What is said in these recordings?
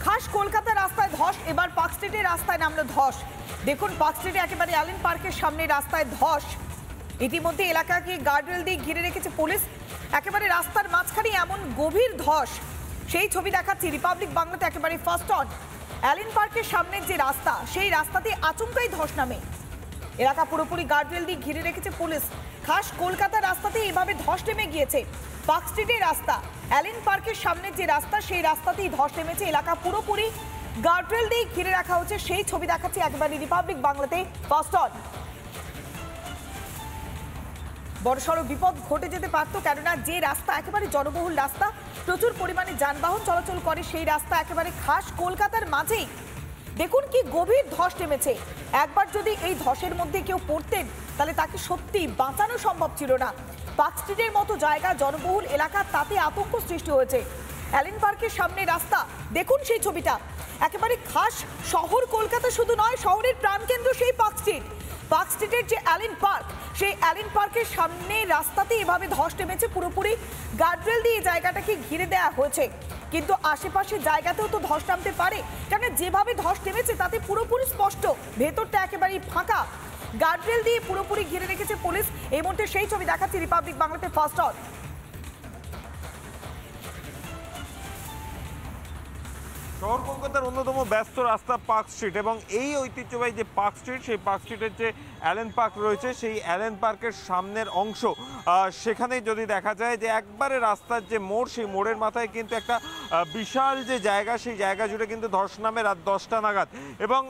খাস কলকাতা রাস্তায় ধস, এবার পার্ক স্ট্রিটের রাস্তায় নামলো ধস। দেখুন পার্ক স্ট্রিটে একেবারে অ্যালেন পার্কের সামনে রাস্তায় ধস। ইতিমধ্যে এলাকাকে গার্ডরেল দিয়ে ঘিরে রেখেছে পুলিশ। একেবারে রাস্তার মাঝখানে এমন গভীর ধস, সেই ছবি দেখাচ্ছি রিপাবলিক বাংলাতে একেবারে ফার্স্ট অন। অ্যালেন পার্কের সামনের যে রাস্তা, সেই রাস্তাতে আচমকাই ধস নামে। এলাকা পুরোপুরি গার্ডরেল দিয়ে ঘিরে রেখেছে পুলিশ। খাস কলকাতা রাস্তাতে এভাবে ধস নেমে গিয়েছে। পার্ক স্ট্রিটের রাস্তা, অ্যালেন পার্কের সামনে যে রাস্তা, সেই রাস্তাতেই ধস নেমেছে। এলাকা পুরোপুরি গার্ডরেল দিয়ে ঘিরে রাখা হচ্ছে, সেই ছবি দেখাচ্ছি একেবারে রিপাবলিক বাংলাতে ফার্স্ট অন। বড়সড় বিপদ ঘটে যেতে পারত, কেননা যে রাস্তা একেবারে জনবহুল রাস্তা, প্রচুর পরিমাণে যানবাহন চলাচল করে, সেই রাস্তা একেবারে খাস কলকাতার মাঝেই দেখুন কি গভীর ধস নেমেছে। একবার যদি এই ধসের মধ্যে কেউ পড়তেন, তাহলে তাকে সত্যি বাঁচানো সম্ভব ছিল না। পার্ক স্ট্রিটের মতো জায়গা, জনবহুল এলাকা, তাতে আতঙ্ক সৃষ্টি হয়েছে। অ্যালেন পার্কের সামনে রাস্তা, দেখুন সেই ছবিটা। একেবারে খাস শহর কলকাতা শুধু নয়, শহরের প্রাণকেন্দ্র সেই পার্ক স্ট্রিট। পার্ক স্ট্রিটের যে অ্যালেন পার্ক, সেই অ্যালেন পার্কের সামনে রাস্তাতে এভাবে ধস নেমেছে। পুরোপুরি গার্ডরেল দিয়ে জায়গাটাকে ঘিরে দেওয়া হয়েছে, কিন্তু আশেপাশে জায়গাতেও তো ধস নামতে পারে, কারণ যেভাবে ধস নেমেছে তাতে পুরোপুরি স্পষ্ট ভেতরটা একেবারেই ফাঁকা। গার্ডরেল দিয়ে পুরোপুরি ঘিরে রেখেছে পুলিশ। এই মুহূর্তে সেই ছবি দেখাচ্ছি রিপাবলিক বাংলাতে ফার্স্ট অন। শহর কলকাতার অন্যতম ব্যস্ত রাস্তা পার্ক স্ট্রিট, এবং এই ঐতিহ্যবাহী যে পার্ক স্ট্রিট, সেই পার্ক স্ট্রিটের যে অ্যালেন পার্ক রয়েছে, সেই অ্যালেন পার্কের সামনের অংশ, সেখানে যদি দেখা যায় যে একবারে রাস্তার যে মোড়, সেই মোড়ের মাথায় কিন্তু একটা বিশাল যে জায়গা, সেই জায়গা জুড়ে কিন্তু ধস নামে রাত 10টা নাগাদ। এবং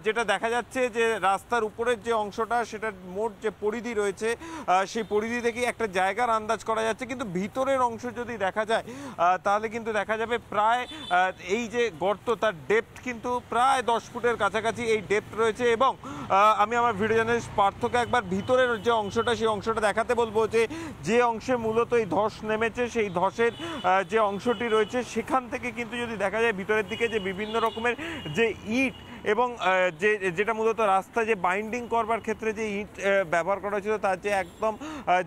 যেটা দেখা যাচ্ছে যে রাস্তার উপরের যে অংশটা, সেটার মোট যে পরিধি রয়েছে, সেই পরিধি থেকে একটা জায়গার আন্দাজ করা যাচ্ছে, কিন্তু ভিতরের অংশ যদি দেখা যায় তাহলে কিন্তু দেখা যাবে প্রায় এই যে গর্ত, তার ডেপথ কিন্তু প্রায় 10 ফুটের কাছাকাছি এই ডেপথ রয়েছে। এবং আমি আমার ভিডিও জার্নালিস্ট পার্থকে একবার ভিতরের যে অংশটা, সেই অংশটা দেখাতে বলবো, যে অংশে মূলত এই ধস নেমেছে, সেই ধসের যে অংশটি রয়েছে, সেখান থেকে কিন্তু যদি দেখা যায় ভিতরের দিকে যে বিভিন্ন রকমের যে ইট, এবং যেটা মূলত রাস্তা যে বাইন্ডিং করবার ক্ষেত্রে যে ইট ব্যবহার করা হয়েছিল, তার যে একদম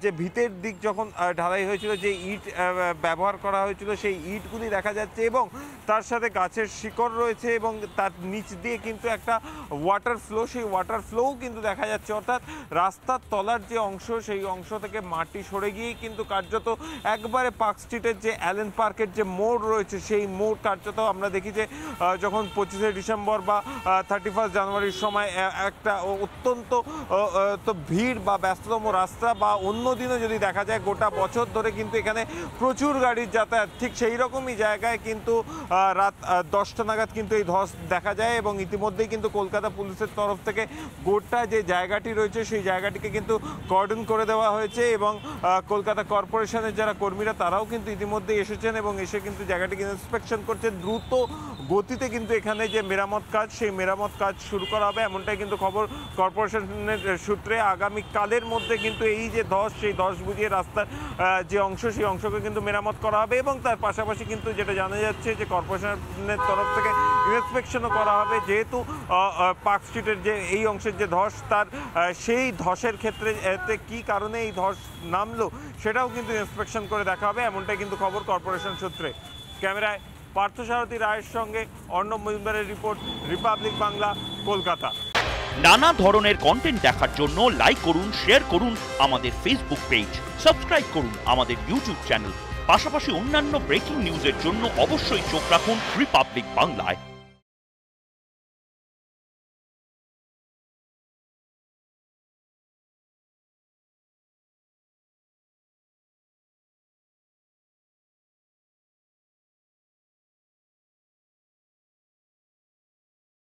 যে ভিতের দিক যখন ঢালাই হয়েছিল, যে ইট ব্যবহার করা হয়েছিল, সেই ইটগুলি দেখা যাচ্ছে। এবং তার সাথে গাছের শিকড় রয়েছে, এবং তার নিচ দিয়ে কিন্তু একটা ওয়াটার ফ্লো, সেই ওয়াটার ফ্লোও কিন্তু দেখা যাচ্ছে। অর্থাৎ রাস্তার তলার যে অংশ, সেই অংশ থেকে মাটি সরে গিয়েই কিন্তু কার্যত একবারে পার্ক স্ট্রিটের যে অ্যালেন পার্কের যে মোড় রয়েছে, সেই মোড় কার্যত আমরা দেখি যে যখন 25শে ডিসেম্বর বা 31 জানুয়ারির সময় একটা অত্যন্ত ভিড় বা ব্যস্ততম রাস্তা, বা অন্য দিনও যদি দেখা যায় গোটা বছর ধরে কিন্তু এখানে প্রচুর গাড়ির যাতায়াত, ঠিক সেই রকমই জায়গায় কিন্তু রাত 10টা নাগাদ কিন্তু এই ধস দেখা যায়। এবং ইতিমধ্যেই কিন্তু কলকাতা পুলিশের তরফ থেকে গোটা যে জায়গাটি রয়েছে, সেই জায়গাটিকে কিন্তু কর্ডন করে দেওয়া হয়েছে। এবং কলকাতা কর্পোরেশনের যারা কর্মীরা, তারাও কিন্তু ইতিমধ্যেই এসেছেন এবং এসে কিন্তু জায়গাটিকে ইন্সপেকশন করছেন। দ্রুত গতিতে কিন্তু এখানে যে মেরামত কাজ, সেই মেরামত কাজ শুরু করা হবে, এমনটাই কিন্তু খবর কর্পোরেশনের সূত্রে। আগামীকালের মধ্যে কিন্তু এই যে ধস, সেই ধস বুঝিয়ে রাস্তার যে অংশ, সেই অংশকে কিন্তু মেরামত করা হবে। এবং তার পাশাপাশি কিন্তু যেটা জানা যাচ্ছে যে কর্পোরেশনের তরফ থেকে ইন্সপেকশনও করা হবে, যেহেতু পার্ক স্ট্রিটের যে এই অংশের যে ধস, তার সেই ধসের ক্ষেত্রে কি কারণে এই ধস নামলো, সেটাও কিন্তু ইন্সপেকশন করে দেখা হবে, এমনটাই কিন্তু খবর কর্পোরেশন সূত্রে। ক্যামেরায় পার্থসারথী রায়ের সঙ্গে অর্ণব মজুমদারের রিপোর্ট, রিপাবলিক বাংলা, কলকাতা। নানা ধরনের কন্টেন্ট দেখার জন্য লাইক করুন, শেয়ার করুন আমাদের ফেসবুক পেজ, সাবস্ক্রাইব করুন আমাদের ইউটিউব চ্যানেল। পাশাপাশি অন্যান্য ব্রেকিং নিউজের জন্য অবশ্যই চোখ রাখুন রিপাবলিক বাংলায়।